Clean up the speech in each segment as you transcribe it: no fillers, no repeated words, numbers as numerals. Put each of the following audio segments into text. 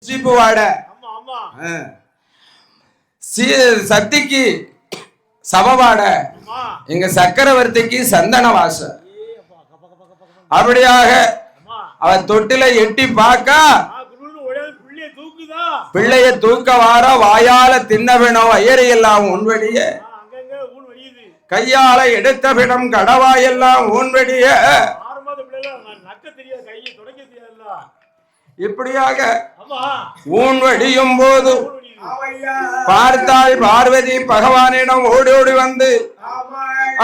சீப்பு வாட சக்திக்கு சமவாட எங்க சக்கரவர்த்திக்கு சந்தன வாசம். அப்படியாக அவன் தொட்டில எட்டி பார்க்க பிள்ளைய தூக்க வார வாயால தின்னவினம் ஐயரி எல்லாம் உன்வெடிய கையால எடுத்த பிடம் கடவாயெல்லாம் ஊன்வெடிய இப்படியாக ஊன்வடியும் போது பார்த்தாள் பார்வதி பகவானிடம் ஓடி ஓடி வந்து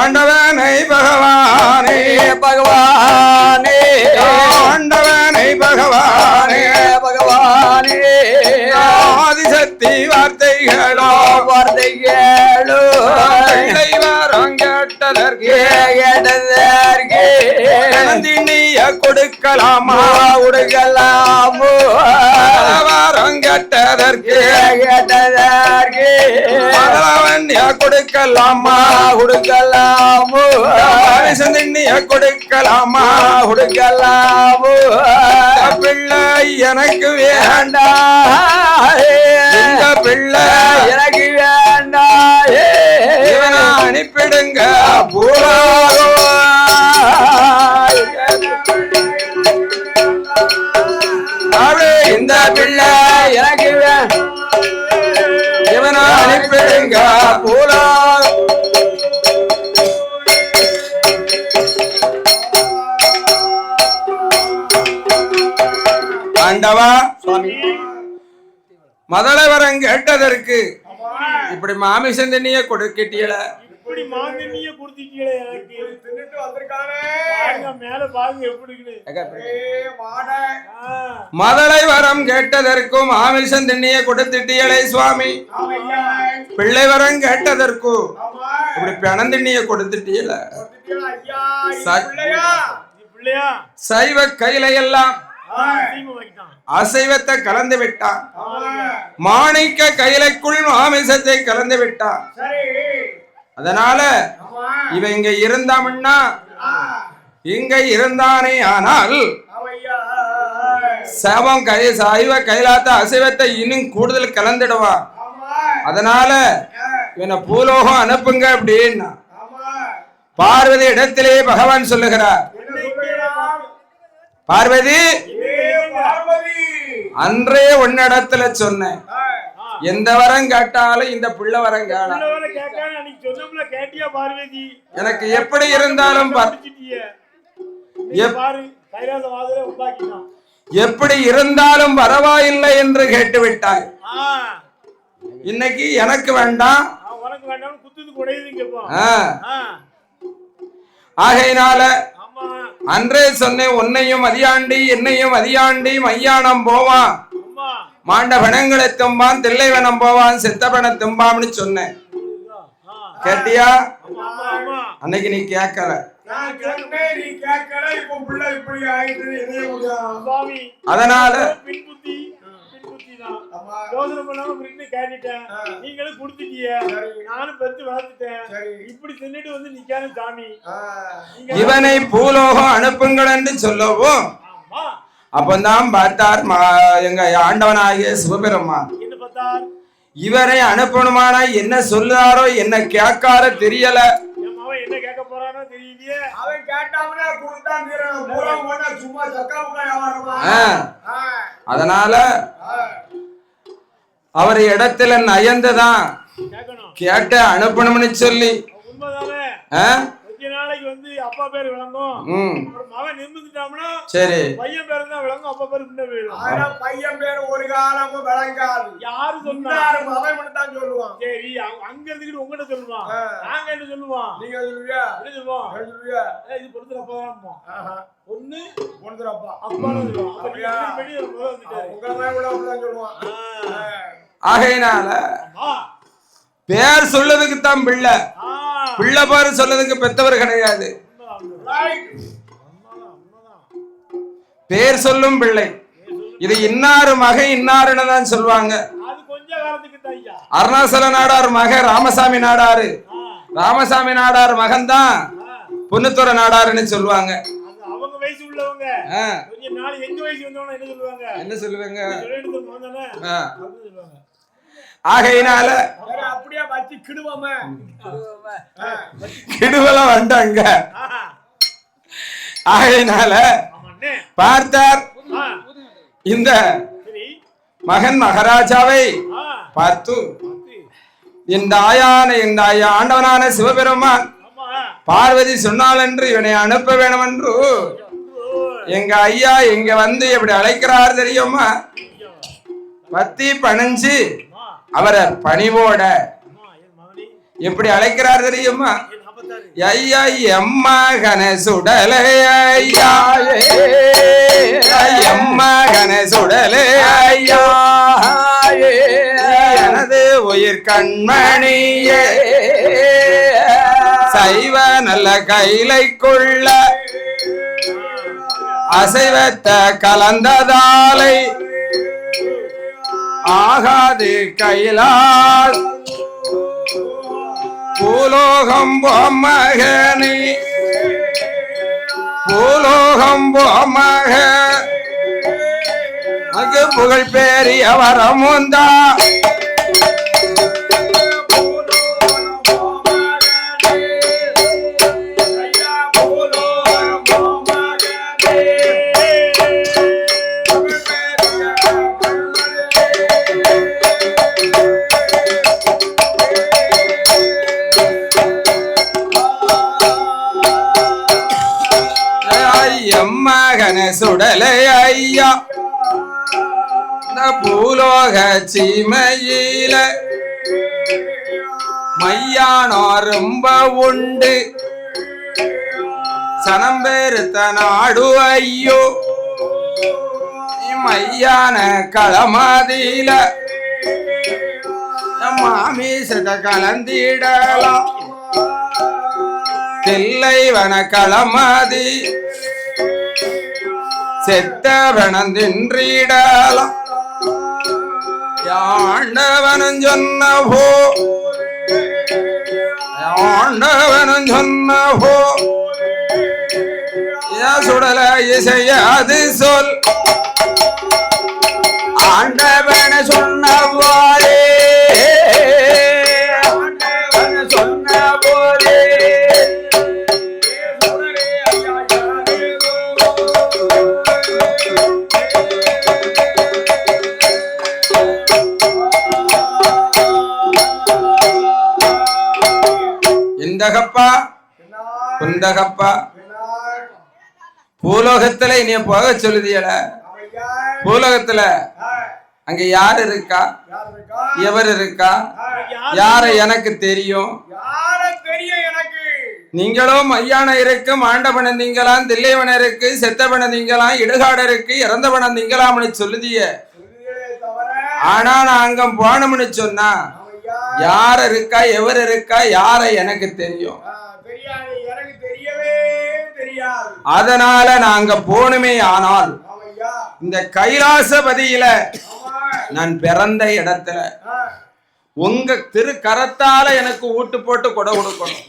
ஆண்டவனை பகவானே பகவானே ஆண்டவனை பகவானே பகவானே ஆதிசக்தி வார்த்தைகளோ வார்த்தைகளோ வரம் கேட்டதற்கு நந்தினிய கொடுக்கலாமா கொடுக்கலாமோ வரம் கேட்டதற்கு கொடுக்கலாமா கொடுக்கலாமோ நந்தினிய கொடுக்கலாமா கொடுக்கலாமோ பிள்ளை எனக்கு வேண்டாம் இந்த பிள்ளை எனக்கு வேண்டாம் அனுப்பிடுங்க பூரா இந்த பிள்ளை எனக்கு இவனா அனுப்பிடுங்க பூரா ஆண்டவா மதள வரம் கேட்டதற்கு இப்படி மாமிசம் தண்ணிய கொடுக்கிட்டீல இப்படி மாந்தண்ணிய கொடுத்தீங்களே எனக்கு தின்னுட்டு வந்திருக்கானே பாருங்க மேல பாருங்க எப்படி மதளை வரம் கேட்டதற்கும் மாமிசம் தண்ணிய கொடுத்துட்டீங்களே சுவாமி பிள்ளை வரம் கேட்டதற்கும் இப்படி பிணந்தண்ணிய கொடுத்துட்டீல சைவ கையில எல்லாம் அசைவத்தை கலந்து விட்டான் மாணிக்க கையிலைக்குள் மாமிசத்தை கலந்து விட்டான். அதனால இவ இங்க இருந்தாமன்னா இங்க இருந்தானே ஆனால் சவம் சைவ கைலாத்த அசைவத்தை இன்னும் கூடுதல் கலந்துடுவா. அதனால இவனை பூலோகம் அனுப்புங்க அப்படின்னா பார்வதி இடத்திலே பகவான் சொல்லுகிறார். பார்வதி அன்றே உன்னிடத்துல சொன்னேன் எந்த வரம் கேட்டாலும் இந்த புள்ள வரம் கேளா எனக்கு எப்படி இருந்தாலும் எப்படி இருந்தாலும் பரவாயில்லை என்று கேட்டுவிட்டாய். இன்னைக்கு எனக்கு வேண்டாம் ஆகையினால அன்றே சொன்னேன் உன்னையும் அதியாண்டி என்னையும் அதியாண்டி மையானம் போவான் மாண்ட பணங்களை தும்பான் தில்லைவனம் போவான் செத்த பண தும்பான்னு சொன்னேன். கேட்டியா? அன்னைக்கு நீ கேட்கல. அதனால இவனை பூலோகம் அனுப்புங்கள் என்று சொல்லவும் அப்பந்தான் பார்த்தார் எங்க ஆண்டவனாகிய சிவபெருமான். இவரை அனுப்பணுமானா என்ன சொல்லுறாரோ என்ன கேட்காரோ தெரியல. அதனால அவர் இடத்துல நயந்துதான் கேட்ட அனுப்பணும்னு சொல்லி அப்பா பேர் விளங்கும் மகன் நிமிந்துட்டாம்னா சரி பையன் பேரு தான் விளங்கும் அப்பா பேரு முன்ன போயிடும். பையன் பேரு ஒரு காலமும் விளங்காது. யாரு சொன்னாரு? மகன் மட்டும் தான் சொல்லுவான். சரி அங்க இருந்துக்கிட்டு உங்ககிட்ட சொல்லுவான். நாங்க என்ன சொல்லுவோம்? நீங்க சொல்லுவியா? என்ன சொல்லுவோம்? சொல்லுவியா? இது பொறுத்துற அப்பா தான் ஒண்ணு பொறுத்துற அப்பா அப்பா சொல்லுவான். அப்படியே வெளிய வந்துட்டாரு. உங்க மாதிரி கூட அப்படிதான் சொல்லுவான். ஆகையினால பேர் சொல்லதுக்கு தான் பிள்ளை பிள்ளை பாரு சொல்லதுக்கு பெத்தவர் கிடையாது. பேர் சொல்லும் பிள்ளை இது இன்னாரு மக இன்னாருன்னு தான் சொல்லுவாங்க. அருணாசல நாடார் மக ராமசாமி நாடாரு ராமசாமி நாடார் மகன் தான் பொன்னுத்துறை நாடாருன்னு சொல்லுவாங்க. அவங்க வயசு உள்ளவங்க கொஞ்ச நாள் எங்க வயசு வந்தவன என்ன சொல்லுவாங்க ஆகையினால அப்படியே வச்சு கிடுவெல்லாம் வந்தாங்க. ஆகையினால பார்த்தார் இந்த மகன் மகாராஜாவை பார்த்து இந்த ஆண்டவனான சிவபெருமான் பார்வதி சொன்னால் என்று இவனை அனுப்ப வேணும் என்று எங்க ஐயா இங்க வந்து எப்படி அழைக்கிறார் தெரியுமா? பத்தி பணிஞ்சு அவரை பணிவோட எப்படி அழைக்கிறார் தெரியுமா? ஐயா எம்மகன சுடலே ஐயா எம்மகன சுடலே ஐயா எனது உயிர் கண்மணியே சைவ நல்ல கைலைக்குள்ள அசைவத்த கலந்ததாலை ஆகாது கைலால் பூலோகம் பொம்மகனி பூலோகம் பொம்மக அங்கு புகழ் பேரிய வரமுந்தா எம்மகன சுடலை ஐயா இந்த பூலோக சீமையில மையானோ ரொம்ப உண்டு சனம் பெருத்த நாடு ஐயோ மையான களமதியில மாமிசத கலந்திடலாம் தில்லைவன களமதி செத்தவனம் தின்றிடலாம் ஆண்டவனும் சொன்னபோ ஆண்டவனும் சொன்னபோ சுடல இசையாது சொல் ஆண்டவன சொன்னவாறே ஆண்டவன சொன்ன போதே இந்தகப்பா குந்தகப்பா பூலோகத்துல நீ போக சொல்லுதியல பூலோகத்துல அங்க யார் இருக்கா எவர் இருக்கா யார எனக்கு தெரியும் நீங்களும் ஐயான இருக்கு மாண்டபன நீங்களாம் தில்லைவன இருக்கு செத்தவன நீங்களாம் இடுகாடு இருக்கு இறந்தவன நீங்களாம்னு சொல்லுதிய ஆனா நான் அங்க போனோம்னு சொன்னா யார் இருக்கா எவர் இருக்கா யார எனக்கு தெரியும் அதனால நாங்க போனுமே ஆனால் இந்த கைலாசபதியில நான் பிறந்த இடத்துல உங்க திருக்கரத்தால எனக்கு ஊட்டு போட்டு கொடை கொடுக்கணும்.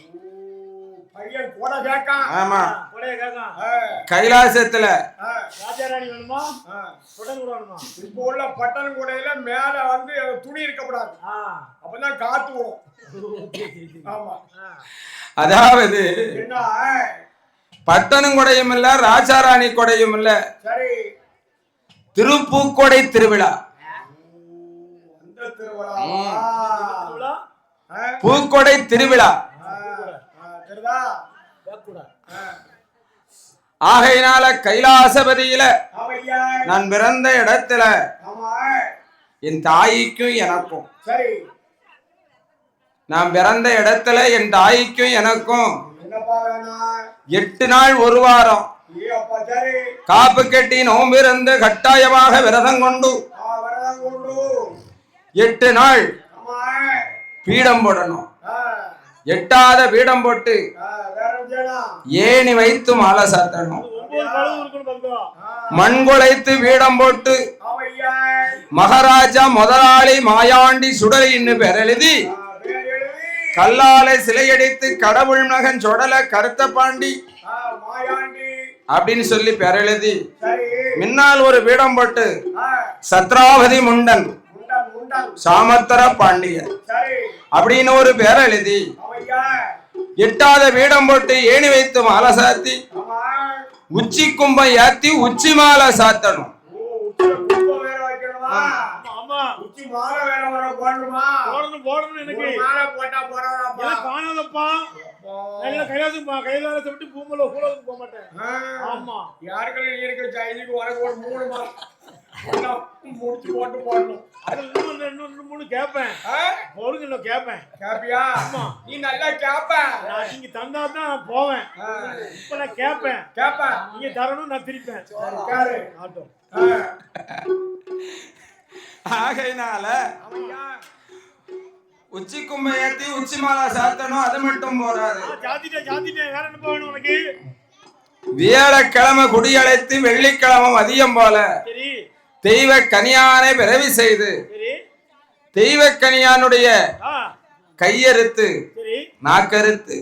ஆமா கைலாசத்துல இப்ப உள்ள பட்டன் கூடையில மேல வந்து துணி இருக்கக்கூடாது அப்பதான் காத்து வரும். ஆமா அதாவது பட்டனும் கொடையும் இல்ல ராஜாராணி கொடையும் இல்ல திருப்பூக்கொடை திருவிழா பூக்கொடை திருவிழா ஆகையினால கைலாசபதியில நான் பிறந்த இடத்துல என் தாய்க்கும் எனக்கும் நான் பிறந்த இடத்துல என் தாய்க்கும் எனக்கும் 8 நாள் ஒரு வாரம் காப்பு கட்டி நோம்பிருந்து கட்டாயமாக விரதம் கொண்டு 8 நாள் பீடம் போடணும். 8ஆவது பீடம் போட்டு ஏணி வைத்து மாலை சாத்தணும். மண் குலைத்து பீடம் போட்டு மகாராஜா முதலாளி மாயாண்டி சுடலின்னு பேர் எழுதி கல்லாலை சிலையடித்து கடவுள் மகன் சொடல கருத்த பாண்டி அப்படின்னு சொல்லி பேர் எழுதி முன்னால் ஒரு பீடம் போட்டு சத்ராவதி முண்டன் சாமத்தர பாண்டியன் அப்படின்னு ஒரு பேர் எழுதி எட்டாத பீடம் போட்டு ஏணி வைத்து மாலை சாத்தி உச்சி கும்பம் ஏத்தி உச்சி மாலை சாத்தணும். முடிச்சு போட்டு போடணும். கேப்பேன் கேப்பியா? நீ நல்லா கேப்ப. நீங்க தந்தா தான் நான் போவேன். இப்ப நான் கேப்பேன் நீங்க தரணும், நான் திருப்பேன். ஆகையினால உச்சி கும்பை ஏத்தி உச்சி மாலா சாத்தணும். அது மட்டும் போறாது. வேற என்ன போகணும் உனக்கு? வியாழக்கிழமை குடியழைத்து வெள்ளிக்கிழமை மதியம் போல தெய்வ கனியானை பிறவி செய்து தெய்வ கனியானுடைய கையறுத்து நாக்கறுத்து,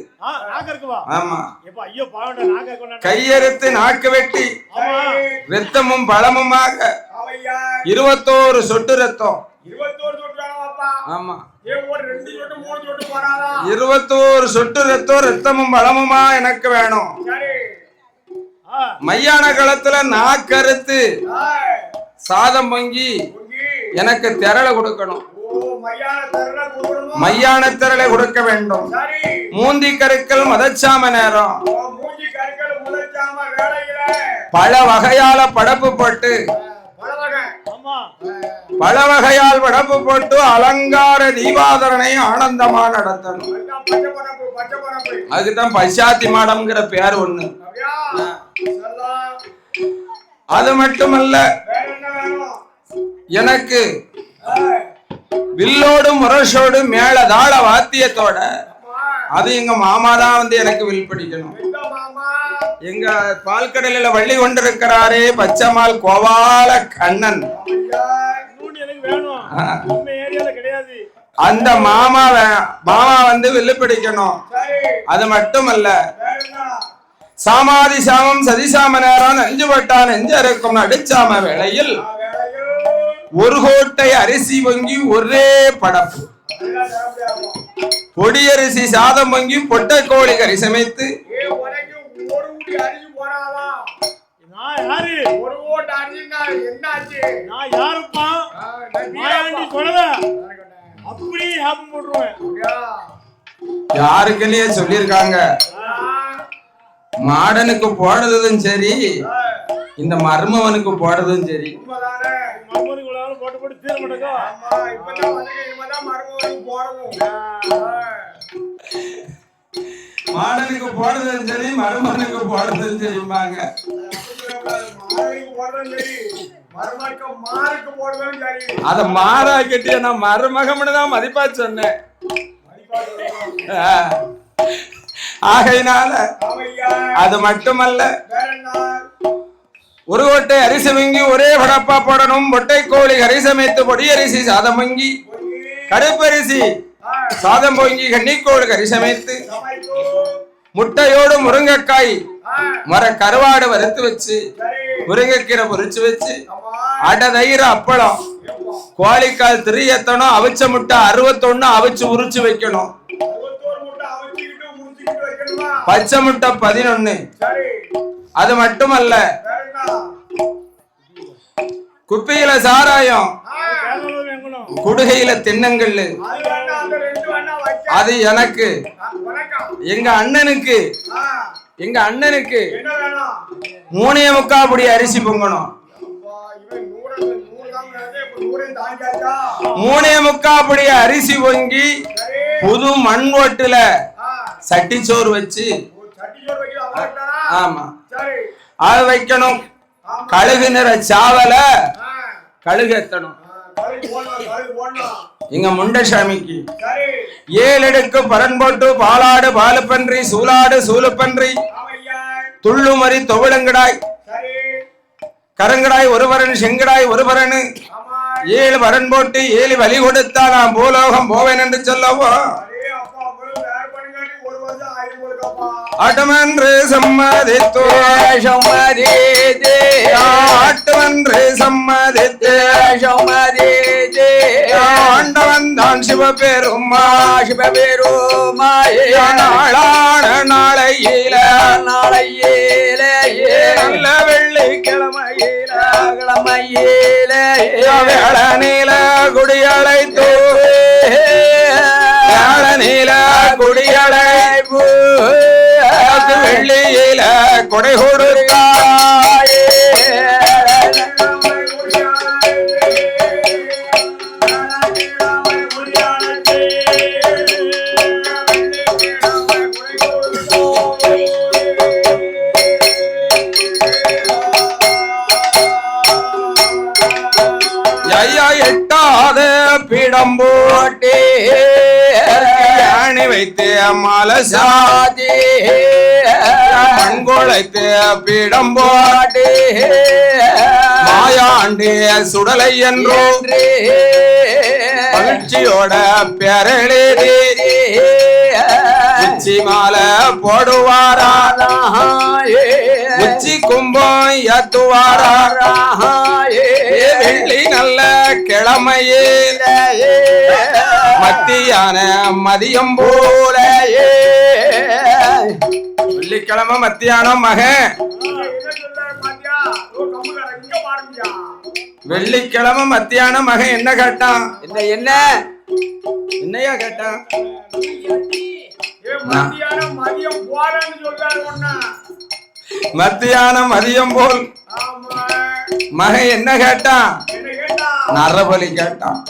ஆமா கையறுத்து நாக்கு வெட்டி ரத்தமும் பழமுமாக 21 சொட்டு ரத்தம். ஆமா 21 சொட்டு ரத்தம் ரத்தமும் பழமுமா எனக்கு வேணும். மையான களத்துல நாக்கறுத்து சாதம் பொங்கி எனக்கு திரள கொடுக்கணும். மையான திரளை கொடுக்க வேண்டும். மூந்தி கருக்கள் மதச்சாம நேரம் பல வகையால படப்பு போட்டு பல வகையால் படப்பு போட்டு அலங்கார தீபாதரனை ஆனந்தமா நடத்தணும். அதுதான் பசாத்தி மாடம்ங்கிற பேர் ஒண்ணு. அது மட்டுமல்ல, எனக்கு வில்லோடு முரசோடு மேல தாள வாத்தியத்தோட அது எங்க மாமா தான் வந்து எனக்கு வில் பிடிக்கணும். எங்க பால்கடலில வள்ளி கொண்டிருக்கிறாரே பச்சைமால் கோவால கண்ணன், அந்த மாமா வந்து வில்லு பிடிக்கணும். அது மட்டுமல்ல, சாமாதி சாமம் சதிசாம நேரம் நெஞ்சு பட்டான் நெஞ்சு அறுக்கும் நடுச்சாம வேளையில் ஒரு கோட்டை அரிசி பொங்கி ஒரே படப்பு பொடியரிசி சாதம் பொங்கி பொட்டை கோழி கறி சமைத்து யாருக்குன்னே சொல்லிருக்காங்க. மாடனுக்கு போடுறதும் சரி, இந்த மர்மவனுக்கு போடுறதும் சரி. மாடனுக்கு போடுறதும் சரி, மருமகனுக்கு போடுறதும் சரிம்பாங்க. அத மாறா கட்டிய நான் மருமகம்னு தான் மதிப்பா சொன்னேன். ஆகையினால அது மட்டுமல்ல, ஒரு கோட்டை அரிசி வங்கி ஒரே படப்பா போடணும். பொட்டை கோழி கறி சமைத்து பொடியரிசி சாதம் வங்கி கருப்பரிசி சாதம் பொங்கி கன்னிக்கோள் கறி சமைத்து முட்டையோடு முருங்கைக்காய் மர கருவாடு வறுத்து வச்சு முருங்கைக்கீரை பொரிச்சு வச்சு அடை தயிர் அப்பளம் கோழிக்கால் திரியத்தனும் அவிச்ச முட்டை 61 அவிச்சு உரிச்சு வைக்கணும். பச்சை முட்டை 11. அது மட்டுமல்ல, குப்பையில சாராயம், குடுகையில தென்னங்கல்லு. அது எனக்கு. எங்க அண்ணனுக்கு 3.25 படி அரிசி பொங்கணும். 3.25 படி அரிசி பொங்கி புது மண் ஓட்டுல சட்டி சோறு வச்சு, ஆமா அது வைக்கணும். கழுகு நிற சாவல கழுகு எத்தணும். எங்க முண்டசாமிக்கு 7 அடுக்கு பரன் போட்டு பாலாடு பாலுப்பன்றி சூலாடு சூலுப்பன்றி துள்ளுமறி தொவிளங்கடாய் கரங்கடாய் ஒருவரன் செங்கடாய் ஒருவரனு 7 பரன் போட்டு 7 வழி கொடுத்தா நான் பூலோகம் போவேன் என்று சொல்லவோ. ஆட்டமன்று சம்மதித்து ஆட்டமன்று சம்மதித்து ஆண்டவன் தான் சிவபெருமா நாளான நாளையில நல்ல வெள்ளிக்கிழமையில வேளனில குடியழைத்து வேளனில குடியழைப்பு வெள்ளியில கொடை கொடுத்தாயே எட்டாத பீடம் போட்டே அணி வைத்து மலசாதி மண்கொளைத்து பீடம் போட்டே மாயாண்டு சுடலை என்றோ மகிழ்ச்சியோட பெறலேதே உச்சி மாலை போடுவாரா உச்சி கும்பம் ஏத்துவாரா வெள்ளி நல்ல கிழமையே மத்தியான மதியம் போல வெள்ளிக்கிழமை மத்தியானம் மகன் வெள்ளிக்கிழமை மத்தியானம் மகன் என்ன கேட்டான் என்னையா கேட்டான் மத்தியானம் மதியம் போல் மகன் என்ன கேட்டான் நரபலி கேட்டான்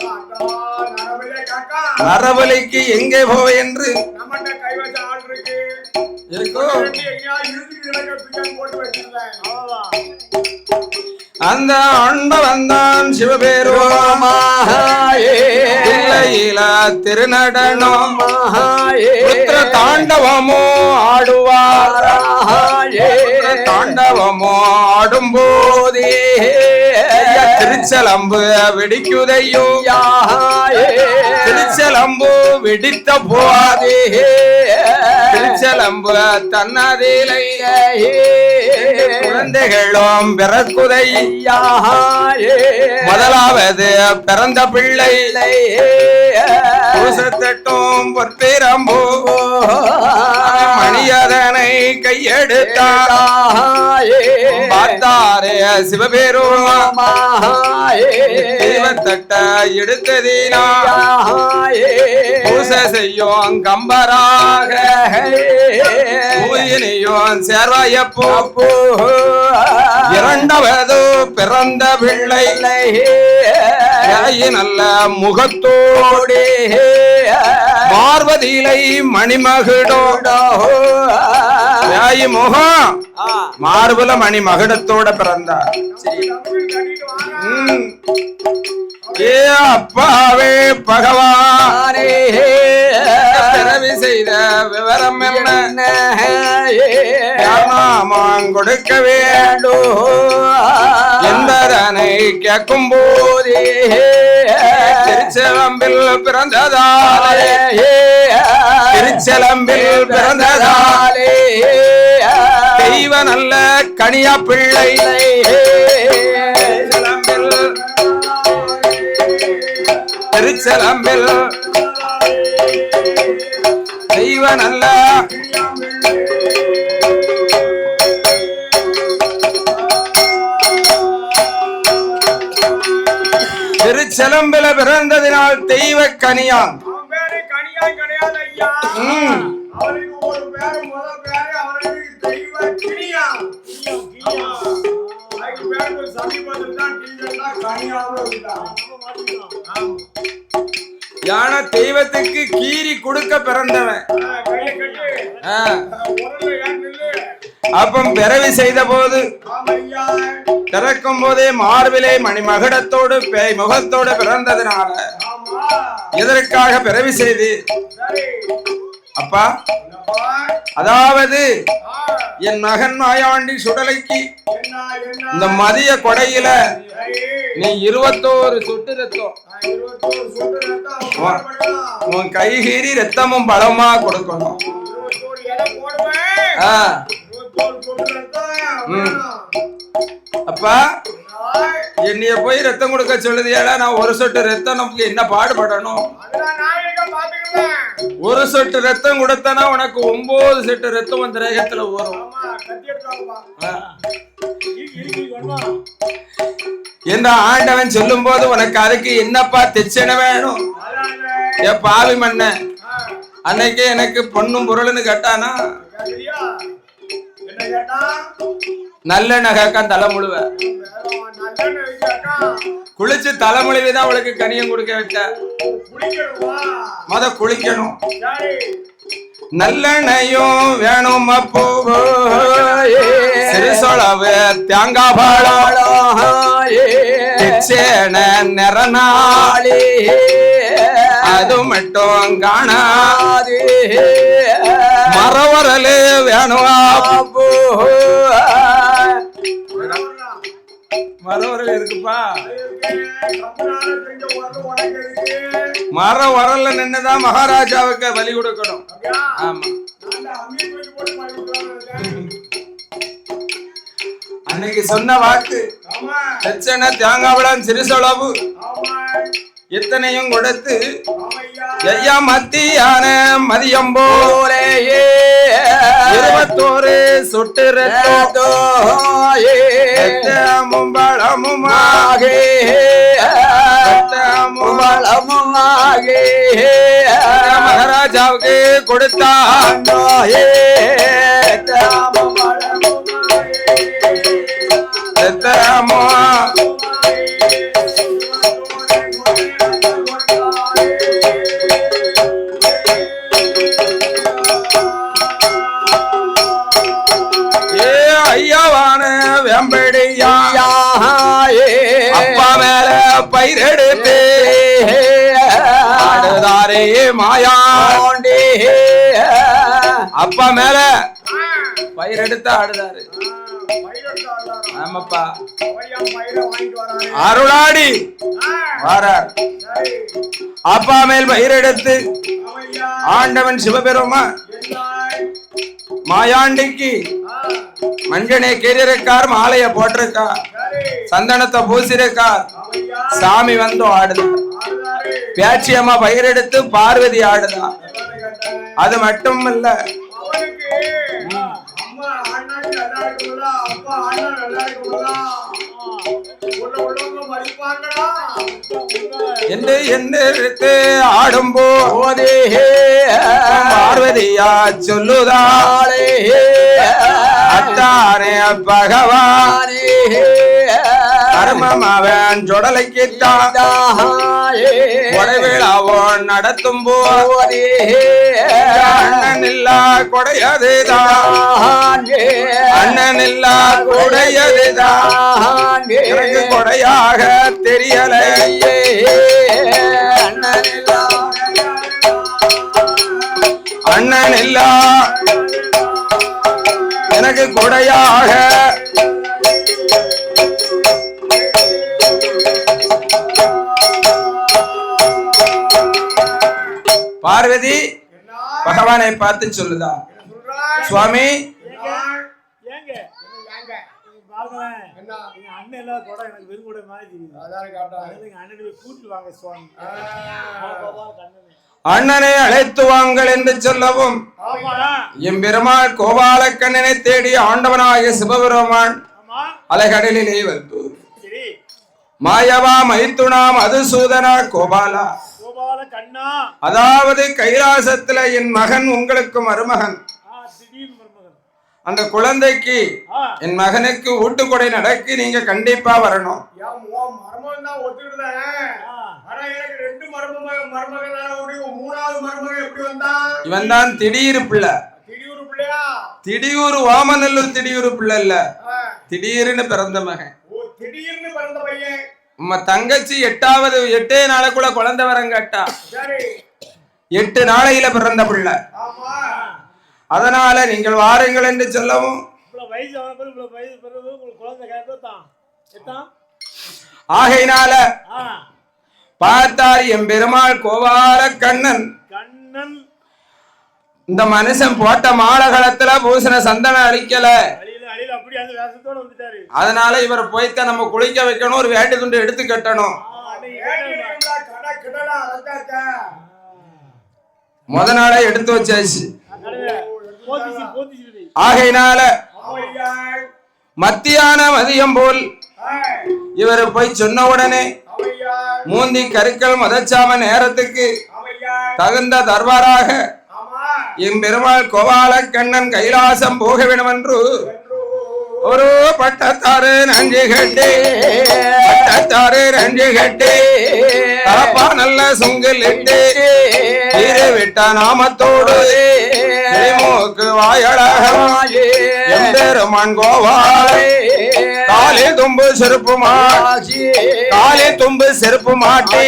நரபலிக்கு எங்கே போவ என்று அந்த ஆண்டவன்தான் சிவபெருமாயில திருநடனம் புத்திர தாண்டவமோ ஆடுவார் தாண்டவமோ ஆடும் போதே திருச்சலம்பு வெடிக்குதையோ திருச்சலம்பு வெடித்த போதே திருச்சலம்பு தன்னதிலை குழந்தைகளும் பிறக்குதை முதலாவது பிறந்த பிள்ளை பூசத்தட்டும் பொற்பிரம்பு மணியதனை கையெடுத்தார் பார்த்தாரே சிவபெருமா தட்ட எடுத்ததினா பூசை செய்யும் கம்பராக பூயினியும் சேர்வாயப்போ இரண்டாவது பிறந்த பிள்ளை நல்ல முகத்தோடு பார்வதியிலை மணிமகுடோடோ முகம் மார்புல மணி மகுடத்தோட பிறந்தார். ஏ அப்பாவே பகவானே பிறவி செய்த விவரம் என்ன நாமம் கொடுக்க வேண்டும் என்பதனை கேட்கும் போதே திருச்செலம்பில் பிறந்ததாலே திருச்செலம்பில் பிறந்ததாலே தெய்வ நல்ல கனியா பிள்ளை திருச்செலம்பில் தெய்வ நல்ல திருச்செலம்பில பிறந்ததினால் தெய்வ கனியான். யான தெய்வத்துக்கு கீரி கொடுக்க பிறந்தவன். அப்பம் பிறவி செய்த போது பிறக்கும் போதே மார்பிலே மணிமகுடத்தோடு பேய் முகத்தோடு பிறந்ததுனால எதற்காக பிறவி செய்து அப்பா, அதாவது என் மகன் மாயாண்டி சுடலைக்கு இந்த மதிய கொடையில நீ 21 சொட்டு ரத்தம் உன் கைகீறி ரத்தமும் பலமா கொடுக்கணும். அப்பா என்னைய போய் ரத்தம் கொடுக்க சொல்லுதியாடா? நான் ஒரு சொட்டு ரத்தம் நமக்கு என்ன பாடுபடணும்? ஒரு சொட்டு ரத்தம் கொடுத்தனா உனக்கு 9 சொட்டு ரத்தம் அந்த ரேகத்துல வரும் என்று ஆண்டவன் சொல்லும் போது உனக்கு அதுக்கு என்னப்பா தெச்சன வேணும்? ஏ பாவி மண்ண, அன்னைக்கு எனக்கு பொண்ணும் பொருள்னு கேட்டானா நல்ல நகைக்கான் தலை முழுவ குளிச்சு தலைமொழிதான் அவளுக்கு கனியம் கொடுக்க வச்ச. மொத குளிக்கணும், நல்லெண்ணையும் வேணும், அப்போ சிறுசொளவு தேங்காய் பாழம் நிறநாளி அது மட்டும் காணாது, மரவரலு வேணும், அப்போ மரவரல் இருக்குப்பா. மரம் வரல நின்னுதான் மகாராஜாவுக்கு பலி கொடுக்கணும். ஆமா, அன்னைக்கு சொன்ன வாக்கு பிரச்சனை தேங்காவளம் சிறுசொளவு எத்தனையும் கொடுத்து ஐயா மத்தியான மதியம் போலேயே 21 சொட்டு ரத்தமும் பழமுமாகே மகாராஜாவுக்கு கொடுத்தாண்டோ ரத்தமோ அப்பா மேல பயிரெடுத்து ஆடுதாரே மாயாண்டி, அப்பா மேல பயிரெடுத்து ஆடுதாரு. ஆமாப்பா, அருளாடி வாரார். அப்பா மேல் பயிரெடுத்து ஆண்டவன் சிவபெருமான் மாயாண்டிக்கு மஞ்சனை கீறிருக்கார், மாலைய போட்டிருக்கார், சந்தனத்தை பூசிருக்கார். சாமி வந்து ஆடுதார். பேச்சியம்மா பயிரெடுத்து பார்வதி ஆடுதார். அது மட்டும் இல்ல, என்று ஆடும் போதே பார்வதியா சொல்லுதாளே அத்தானே பகவானே கர்மம் அவன் சொடலைக்குத்தான் கொடைவிழாவோ நடத்தும் போதே அண்ணன் இல்லா கொடையதுதான், அண்ணன் இல்லா கொடையதுதான் எனக்கு கொடையாக தெரியலையே. அண்ணன் இல்லா எனக்கு கொடையாக பார்வதி பகவானை பார்த்து சொல்லுதா, சுவாமி அண்ணனை அழைத்து வாங்கள் என்று சொல்லவும் எம்பெருமாள் கோபாலக்கண்ணனை தேடி ஆண்டவனாகிய சிவபெருமான் அலைகடலிலே வந்து மாயவா மைத்துனா மதுசூதனா கோபாலா, அதாவது கைலாசத்துல என் மகன் உங்களுக்கு மருமகன், அந்த குழந்தைக்கு என் மகனுக்கு ஊட்டுக்கொடை நடக்கி நீங்க கண்டிப்பா வரணும். இவன் தான் திடீர் பிள்ளை. திடீர் வாமநல்லூர் திடீர் பிள்ளை இல்ல, திடீர்னு பிறந்த மகன். உம்ம தங்கச்சி 8 நாளைக்குள்ள குழந்தை வரம் கேட்டா 8 நாளையில பிறந்த பிள்ளை. அதனால நீங்கள் வாருங்கள் என்று சொல்லவும் ஆகையினால பார்த்தார் எம்பெருமாள் கோபால கண்ணன் இந்த மனுஷன் போட்ட மாலகளத்துல பூசண சந்தனம் அழிக்கல, அதனால இவர் போய்த்தான் நம்ம குளிக்க வைக்கணும், ஒரு வேட்டி துண்டு எடுத்து கட்டணும். முத நாளே எடுத்து வச்சாச்சு. ஆகையினால மத்தியம் போல் இவர் போய் சொன்ன உடனே மூந்தி கருக்கள் மதச்சாம நேரத்துக்கு தகுந்த தர்பாராக எம்பெருமாள் கோபால கண்ணன் கைலாசம் போக வேண்டும் என்று ஒரு பட்டத்தாறு நன்றி கட்டி தரப்பா நல்ல சுங்கில் இட்டு விட்ட நாமத்தோடு மூக்கு வாயழகமாயே எம்பெருமான் கோபாலே காலே தும்பு செருப்பு மாட்டி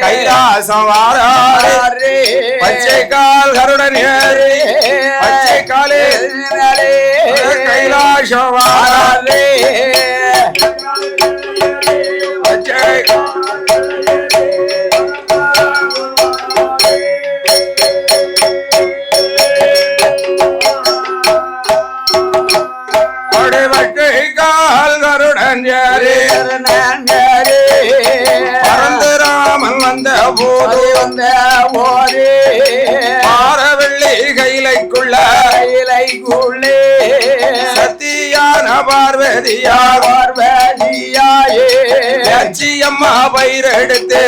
கைலாசம் வாராரே பச்சை கால் கருடன் ஏறி பச்சை காலே கைலாசம் வாராரே பச்சை கால் கருடன் ஏறி பறந்து ராமன் வந்த போது பாரவெள்ளி கைலைக்குள்ளே சத்தியான பார்வதியாயே லட்சியம்மா பயிரெடுத்து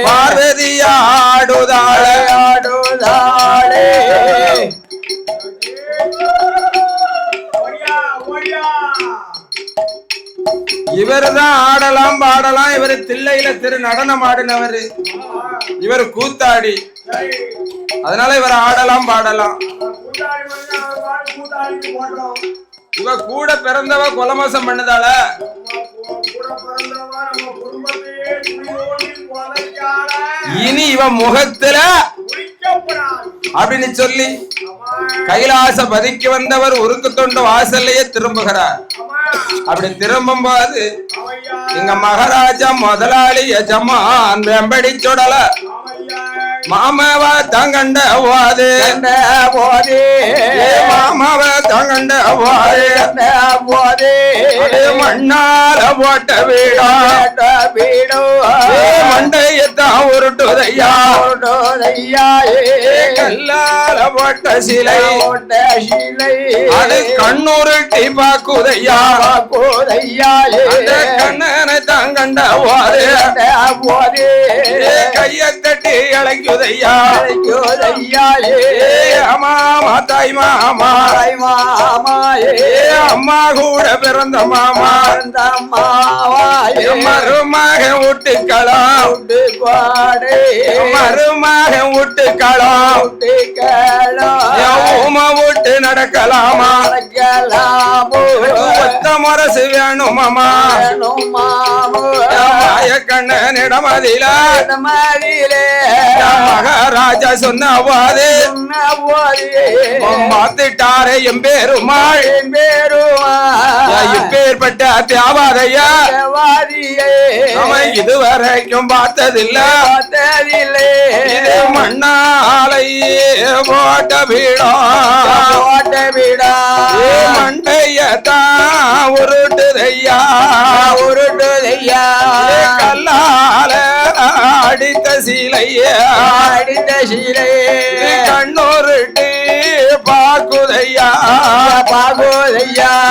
பார்வதியாடுதாளே இவர்தான் ஆடலாம் பாடலாம். இவர் தில்லையில திரு நடனம் ஆடினவர், இவர் கூத்தாடி, அதனால இவர் ஆடலாம் பாடலாம். இவ கூட பிறந்தவ கொலமாசம் பண்ணுதாள, இனி இவ முகத்துல அப்படின்னு சொல்லி கைலாச பதிக்கு வந்தவர் உருக்கு தொண்டு வாசல்லையே திரும்புகிறார். அப்படி திரும்பும் போது எங்க மகாராஜா முதலாளி எஜமான் வெம்படி சுடல மாமாவ தங்கண்ட போது மாமாவ தங்கண்ட போது மண்ணால போட்ட வீடோ மண்டையத்தான் உருட்டுதையா கல்லால போட்ட சிலை அது கண்ணுருட்டி பாக்குதையா கண்ணனை தங்கண்ட போது கைய தட்டி இழைக்குதையா மாமா தாய் மாமா அம்மா கூட பிறந்த மாமா மருமாக விட்டுக்கலாம் மருமாக விட்டுக்கலாம் விட்டு நடக்கலாமா ஒத்த முரசு வேணுமாமா கண்ணனிடமதில மகாராஜா சொன்ன போது மாத்திட்டாரே எம்பேருமாள் இப்பேற்பட்ட தேவாதையா அவன் இதுவரைக்கும் பார்த்ததில்ல மண்ணாலையே போட்ட வீடா மண்டையத்தான் உருட்டுதையா கல்லால அடித்த சீலையா கண்ணூருட்டு பாக்குதையா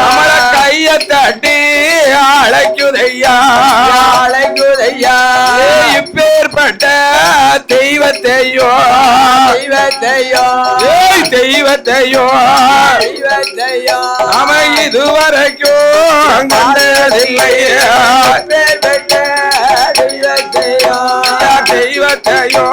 நம்மள கைய தட்டி அழைக்குதையா இப்பேற்பட்ட தெய்வத்தையோ நாம இதுவரைக்கும் கண்டதில்லையா தெய்வத்தையோ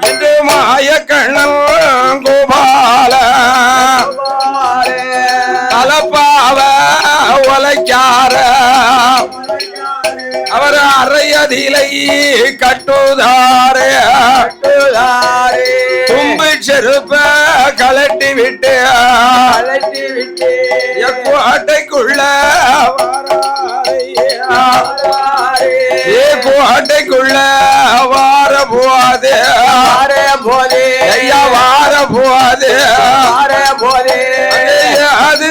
என்று மாயக்கண்ணன் கோபால தலப்பாவ உலைக்கார அவர் அறையதிலை கட்டுதாரே தும்பு செருப்ப கலட்டி விட்டு கோட்டைக்குள்ள ஏ கோட்டைக்குள்ள வார போது ஐயா வார போது அது